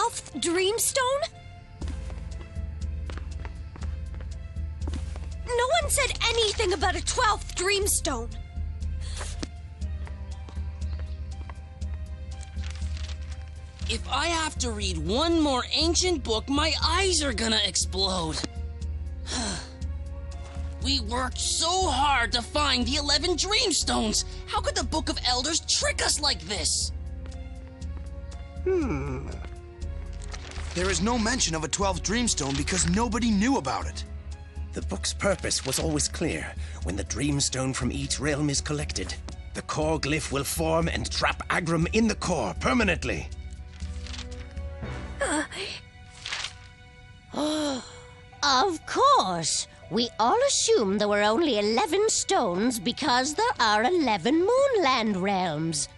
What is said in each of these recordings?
12th Dreamstone? No one said anything about a 12th Dreamstone. If I have to read one more ancient book, my eyes are gonna explode. We worked so hard to find the 11 Dreamstones. How could the Book of Elders trick us like this? There is no mention of a 12th Dreamstone because nobody knew about it. The book's purpose was always clear. When the Dreamstone from each realm is collected, the core glyph will form and trap Agram in the core permanently. Of course. We all assumed there were only 11 stones because there are 11 Moonland realms.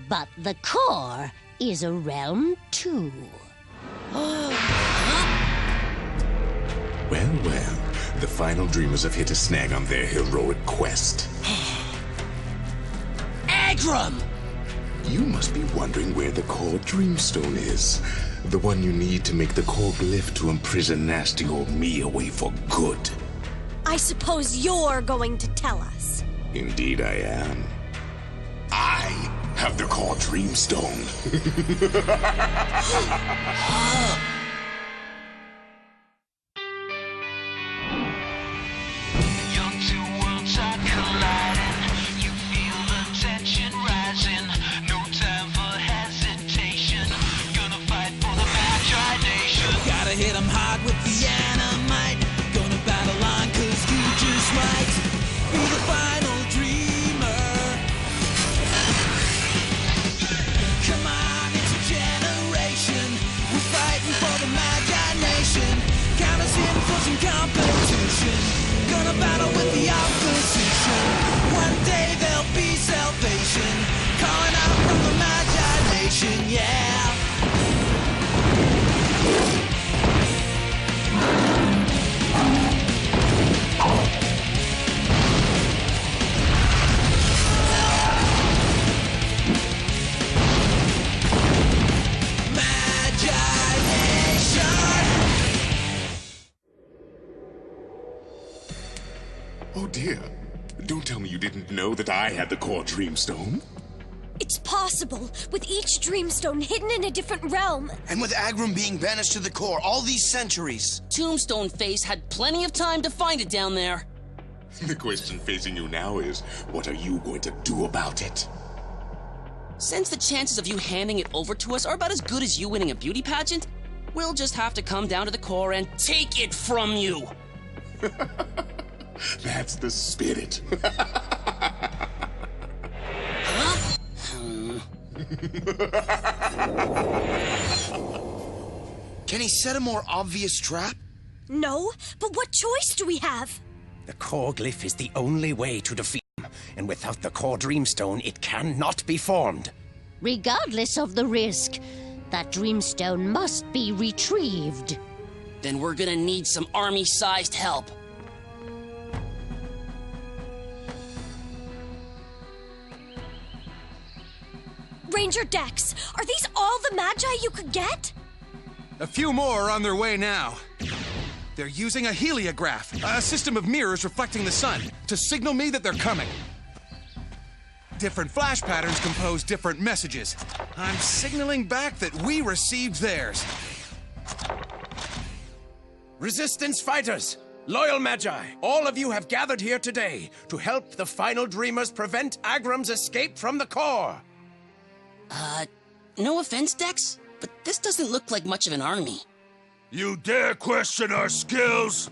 But the core is a realm too. Well, the final dreamers have hit a snag on their heroic quest. Agram! You must be wondering where the core Dreamstone is. The one you need to make the core glyph to imprison nasty old me away for good. I suppose you're going to tell us. Indeed I am. I have the core Dreamstone. Your two worlds are colliding. You feel the tension rising. No time for hesitation. Gonna fight for the Magi-Nation. Gotta hit 'em hard with the dynamite. Gonna battle on 'cause you just might be the final dreamer. Come on, it's a generation. We're fighting for the Magi-Nation. Count us in for some competition. Gonna battle with the opposition. One day there'll be salvation. Calling out from the Magi-Nation, yeah. Oh dear. Don't tell me you didn't know that I had the core Dreamstone. It's possible, with each Dreamstone hidden in a different realm. And with Agram being banished to the core all these centuries. Tombstone Face had plenty of time to find it down there. The question facing you now is, what are you going to do about it? Since the chances of you handing it over to us are about as good as you winning a beauty pageant, we'll just have to come down to the core and take it from you. That's the spirit. Can he set a more obvious trap? No, but what choice do we have? The core glyph is the only way to defeat him, and without the core Dreamstone, it cannot be formed. Regardless of the risk, that Dreamstone must be retrieved. Then we're gonna need some army-sized help. Ranger Dex, are these all the Magi you could get? A few more are on their way now. They're using a heliograph, a system of mirrors reflecting the sun, to signal me that they're coming. Different flash patterns compose different messages. I'm signaling back that we received theirs. Resistance fighters, loyal Magi, all of you have gathered here today to help the final dreamers prevent Agram's escape from the core. No offense, Dex, but this doesn't look like much of an army. You dare question our skills?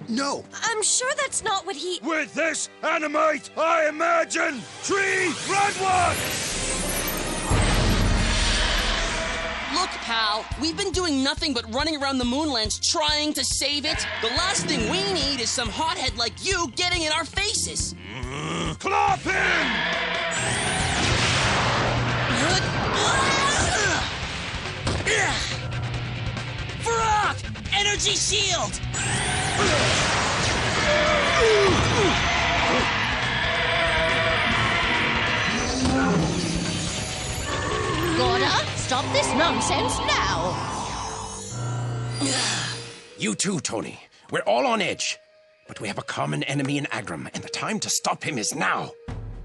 No. I'm sure that's not what he... With this animite, I imagine tree red one! Look, pal, we've been doing nothing but running around the Moonlands trying to save it. The last thing we need is some hothead like you getting in our faces. Clap him! Frog! Energy shield! Gorda, stop this nonsense now! You too, Tony. We're all on edge. But we have a common enemy in Agram, and the time to stop him is now.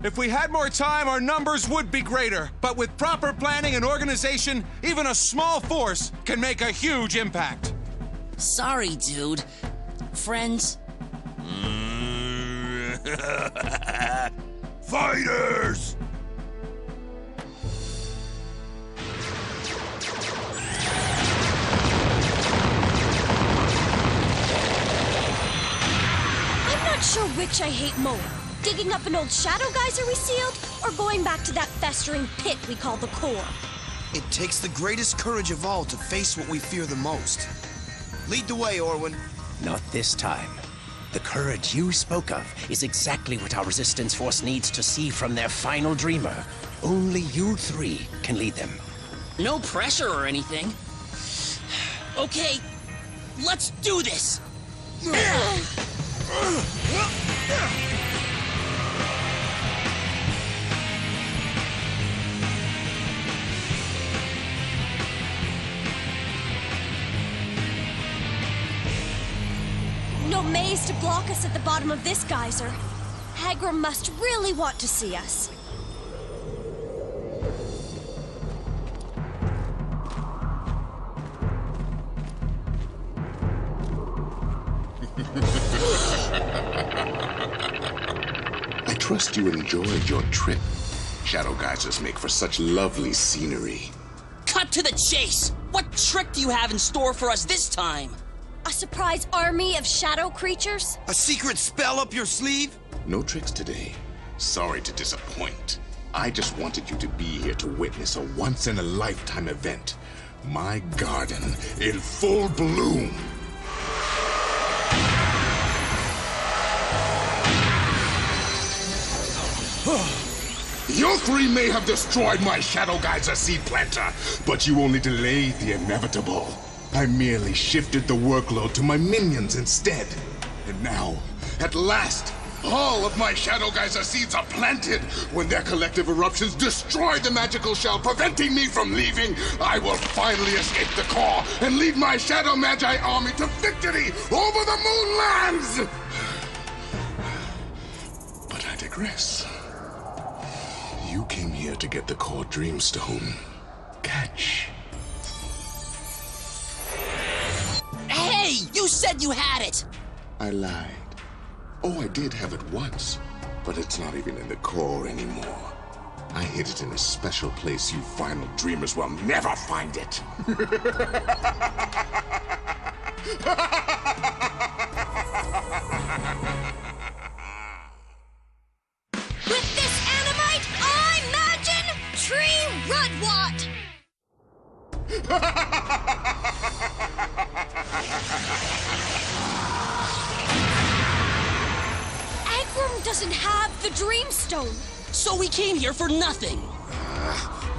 If we had more time, our numbers would be greater. But with proper planning and organization, even a small force can make a huge impact. Sorry, dude. Friends? Fighters! I'm not sure which I hate more. Digging up an old shadow geyser we sealed, or going back to that festering pit we call the core? It takes the greatest courage of all to face what we fear the most. Lead the way, Orwin. Not this time. The courage you spoke of is exactly what our resistance force needs to see from their final dreamer. Only you three can lead them. No pressure or anything. Okay, let's do this! No maze to block us at the bottom of this geyser. Agram must really want to see us. I trust you enjoyed your trip. Shadow geysers make for such lovely scenery. Cut to the chase! What trick do you have in store for us this time? A surprise army of shadow creatures? A secret spell up your sleeve? No tricks today. Sorry to disappoint. I just wanted you to be here to witness a once-in-a-lifetime event. My garden in full bloom. You three may have destroyed my shadow geyser seed planter, but you only delayed the inevitable. I merely shifted the workload to my minions instead. And now, at last, all of my shadow geyser seeds are planted. When their collective eruptions destroy the magical shell, preventing me from leaving, I will finally escape the core and lead my shadow magi army to victory over the Moonlands! But I digress. You came here to get the core Dreamstone. Catch. Hey! You said you had it! I lied. Oh, I did have it once, but it's not even in the core anymore. I hid it in a special place you final dreamers will never find it. With this animite, I imagine Tree Rudwat! Agram doesn't have the Dreamstone. So we came here for nothing.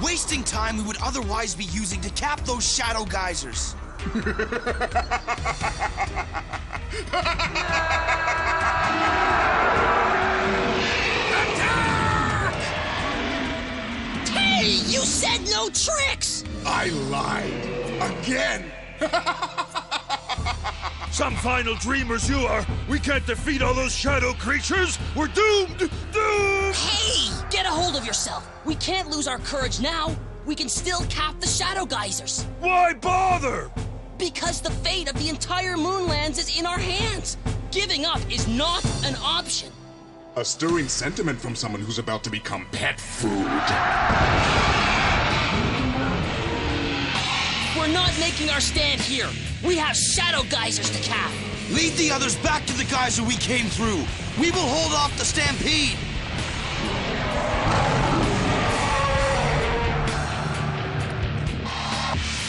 Wasting time we would otherwise be using to cap those shadow geysers. Hey! You said no tricks! I lied. Again! Some final dreamers you are. We can't defeat all those shadow creatures. We're doomed! Doomed! Hey! Get a hold of yourself. We can't lose our courage now. We can still cap the shadow geysers. Why bother? Because the fate of the entire Moonlands is in our hands. Giving up is not an option. A stirring sentiment from someone who's about to become pet food. We're not making our stand here. We have shadow geysers to cap. Lead the others back to the geyser we came through. We will hold off the stampede.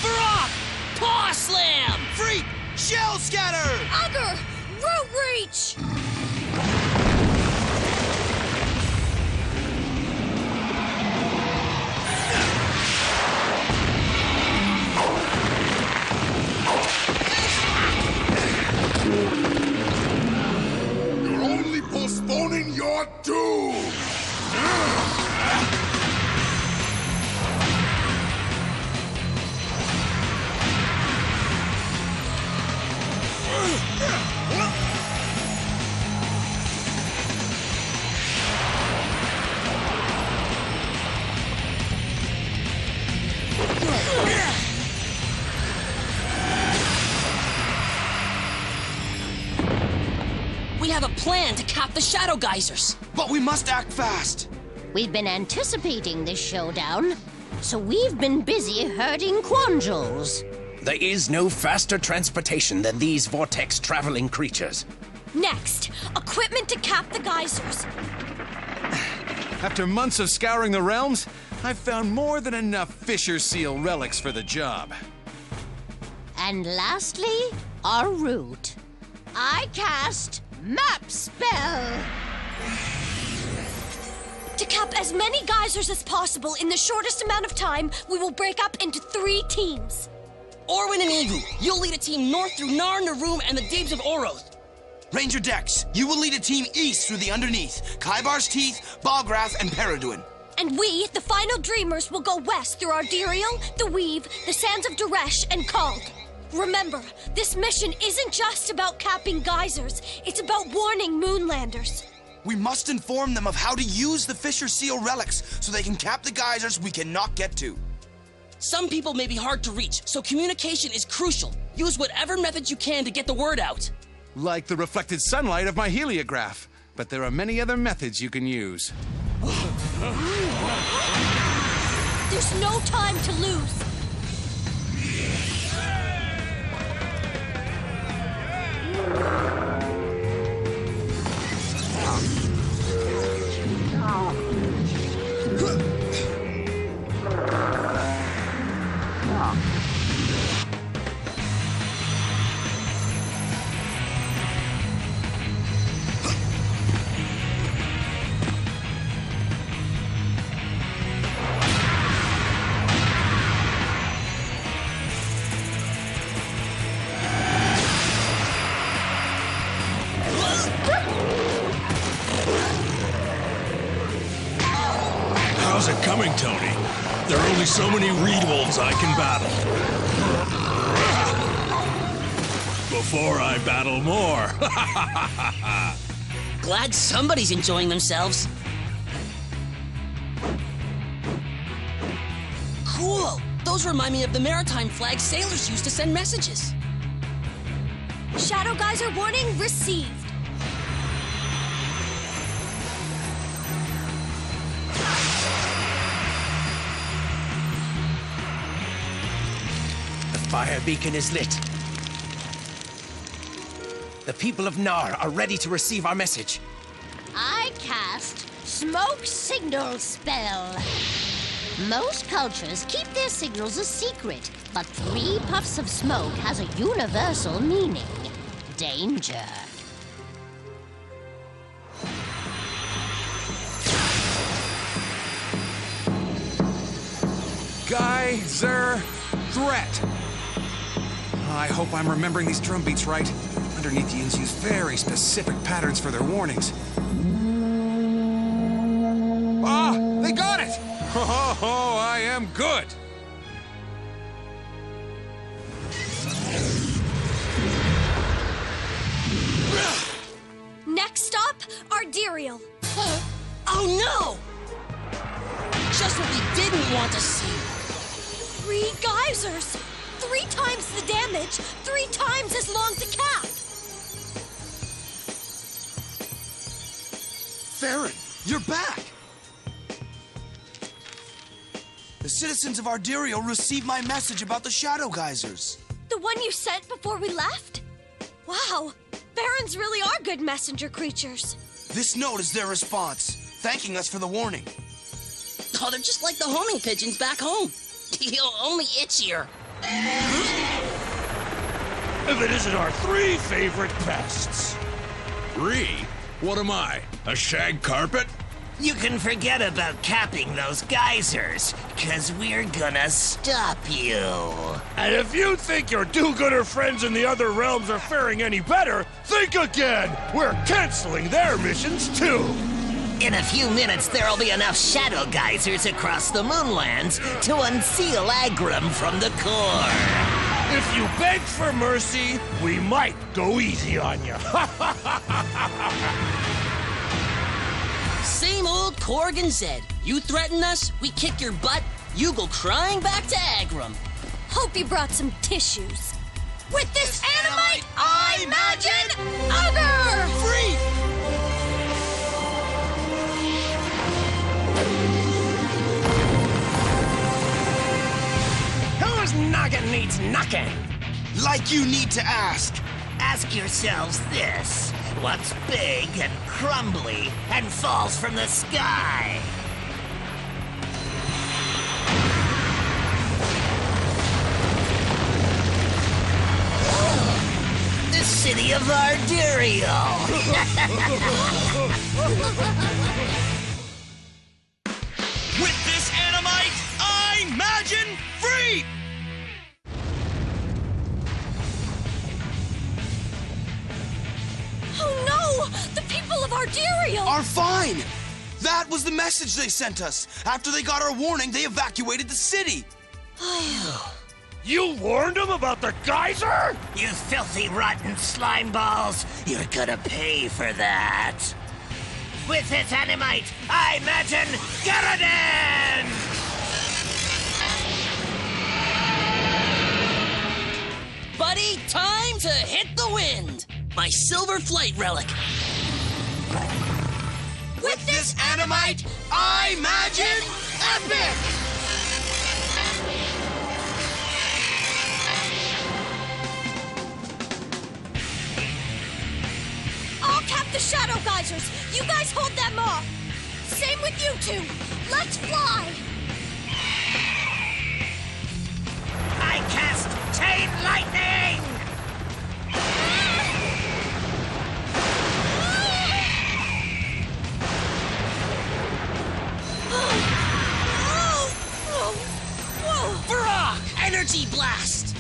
Brock! Paw slam! Freak! Shell scatter! Augur! Root reach! You're only postponing your doom! plan to cap the shadow geysers. But we must act fast. We've been anticipating this showdown, so we've been busy herding quandules. There is no faster transportation than these vortex-traveling creatures. Next, equipment to cap the geysers. After months of scouring the realms, I've found more than enough Fisher Seal relics for the job. And lastly, our route. I cast Map Spell. To cap as many geysers as possible in the shortest amount of time, we will break up into 3 teams. Orwin and Evu, you'll lead a team north through Nar, Narum, and the Deeps of Oroth. Ranger Dex, you will lead a team east through the Underneath, Kaibar's Teeth, Balgrath, and Pereduin. And we, the final Dreamers, will go west through Ardal, the Weave, the Sands of Daresh, and Kalg. Remember, this mission isn't just about capping geysers, it's about warning Moonlanders. We must inform them of how to use the Fisher Seal relics so they can cap the geysers we cannot get to. Some people may be hard to reach, so communication is crucial. Use whatever methods you can to get the word out. Like the reflected sunlight of my heliograph. But there are many other methods you can use. There's no time to lose. How's it coming, Tony? There are only so many reed wolves I can battle. Before I battle more. Glad somebody's enjoying themselves. Cool! Those remind me of the maritime flag sailors used to send messages. Shadow geyser warning received. The fire beacon is lit. The people of Nar are ready to receive our message. I cast Smoke Signal Spell. Most cultures keep their signals a secret, but 3 puffs of smoke has a universal meaning. Danger. Geyser threat. I hope I'm remembering these drum beats right. Underneathians use very specific patterns for their warnings. Ah, they got it! Oh, I am good. Next stop, Ardal. Oh no! Just what we didn't want to see. 3 geysers. 3 times the damage, 3 times as long to cap. Farron, you're back! The citizens of Ardal received my message about the shadow geysers. The one you sent before we left? Wow, Barons really are good messenger creatures. This note is their response, thanking us for the warning. Oh, they're just like the homing pigeons back home. Only itchier. If it isn't our 3 favorite pests. 3? What am I? A shag carpet? You can forget about capping those geysers, 'cause we're gonna stop you. And if you think your do-gooder friends in the other realms are faring any better, think again! We're canceling their missions, too! In a few minutes, there'll be enough shadow geysers across the Moonlands to unseal Agram from the core. If you beg for mercy, we might go easy on you. Same old Korg and Zed. You threaten us, we kick your butt, you go crying back to Agram. Hope you brought some tissues. With this animite, I imagine Agar! Free! needs knocking? Like you need to ask. Ask yourselves this. What's big and crumbly and falls from the sky? The city of Ardal. With this animite, I imagine free! Oh no! The people of Ardal Are fine. That was the message they sent us. After they got our warning, they evacuated the city. You warned him about the geyser? You filthy, rotten slime balls! You're gonna pay for that! With this animite, I imagine Garadan! Buddy, time to hit the wind! My silver flight relic. With this animite, I imagine epic! I'll cap the shadow geysers. You guys hold them off. Same with you two. Let's fly. I cast Chain Lightning! Barak! Energy blast!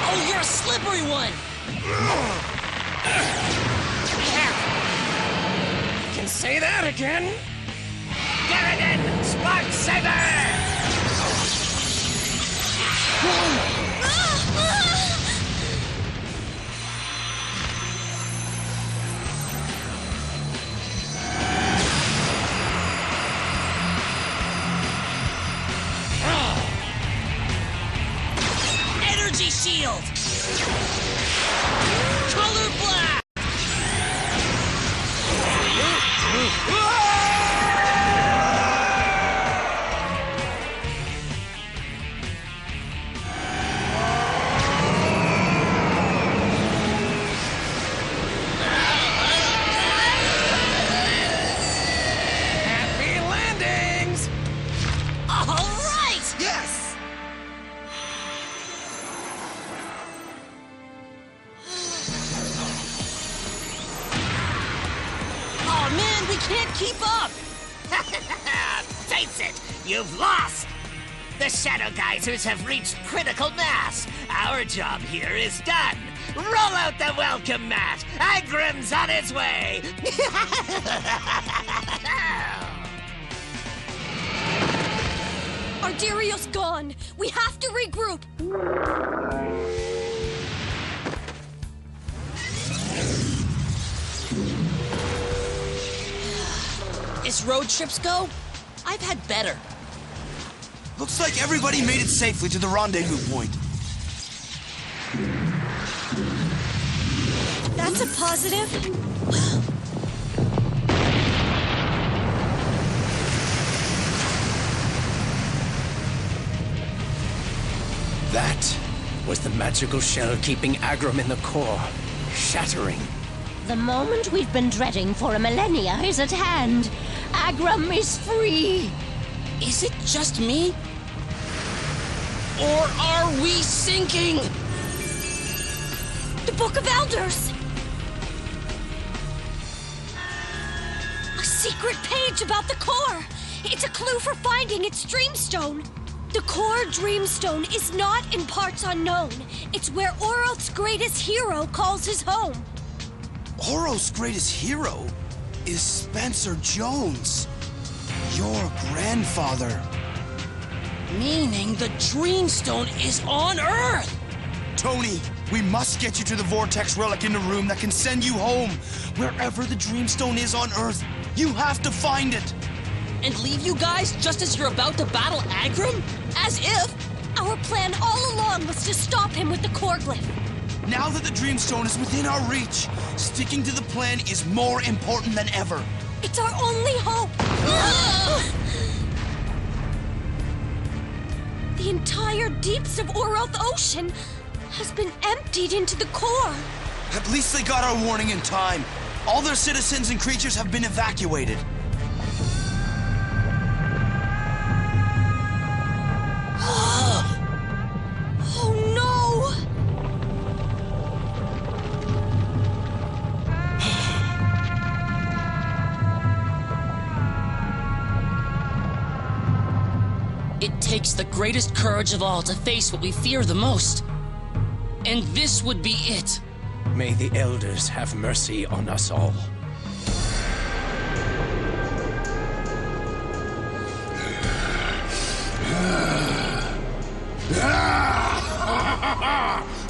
Oh, you're a slippery one! Can say that again? Garadan Spark Saber! Energy shield! Color black! Happy landings! All right! Yes! Oh man, we can't keep up! Face it, you've lost! The Shadow Geysers have reached critical mass. Our job here is done. Roll out the welcome mat. Agram's on his way. Ardal's gone. We have to regroup. Is road trips go? I've had better. Looks like everybody made it safely to the rendezvous point. That's a positive. That was the magical shell keeping Agram in the core, shattering. The moment we've been dreading for a millennia is at hand. Agram is free. Is it just me? Or are we sinking? The Book of Elders. A secret page about the core. It's a clue for finding its Dreamstone. The core Dreamstone is not in parts unknown. It's where Oroth's greatest hero calls his home. Oroth's greatest hero is Spencer Jones, your grandfather. Meaning the Dreamstone is on Earth! Tony, we must get you to the Vortex Relic in the room that can send you home. Wherever the Dreamstone is on Earth, you have to find it. And leave you guys just as you're about to battle Agram? As if! Our plan all along was to stop him with the core glyph. Now that the Dreamstone is within our reach, sticking to the plan is more important than ever. It's our only hope. The entire deeps of Oroth Ocean has been emptied into the core. At least they got our warning in time. All their citizens and creatures have been evacuated. Oh no! It takes the greatest courage of all to face what we fear the most. And this would be it. May the elders have mercy on us all.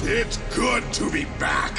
It's good to be back.